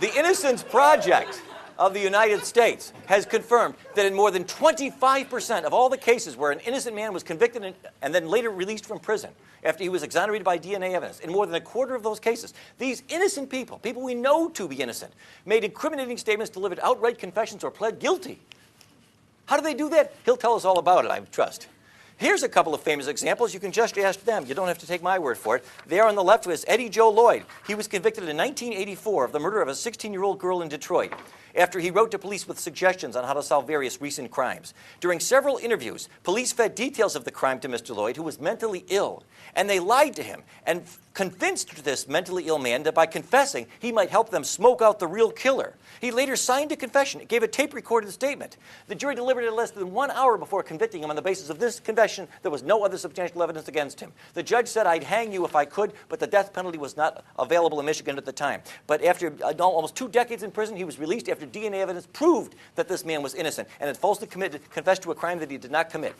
The Innocence Project of the United States has confirmed that in more than 25% of all the cases where an innocent man was convicted and then later released from prison after he was exonerated by DNA evidence, in more than a quarter of those cases, these innocent people, people we know to be innocent, made incriminating statements, delivered outright confessions, or pled guilty. How do they do that? He'll tell us all about it, I trust. Here's a couple of famous examples. You can just ask them. You don't have to take my word for it. There on the left was Eddie Joe Lloyd. He was convicted in 1984 of the murder of a 16-year-old girl in Detroit after he wrote to police with suggestions on how to solve various recent crimes. During several interviews, police fed details of the crime to Mr. Lloyd, who was mentally ill, and they lied to him and convinced this mentally ill man that by confessing, he might help them smoke out the real killer. He later signed a confession, gave a tape-recorded statement. The jury delivered it less than 1 hour before convicting him on the basis of this confession. There was no other substantial evidence against him. The judge said, "I'd hang you if I could," but the death penalty was not available in Michigan at the time. But after almost 2 decades in prison, he was released after DNA evidence proved that this man was innocent and had falsely confessed to a crime that he did not commit.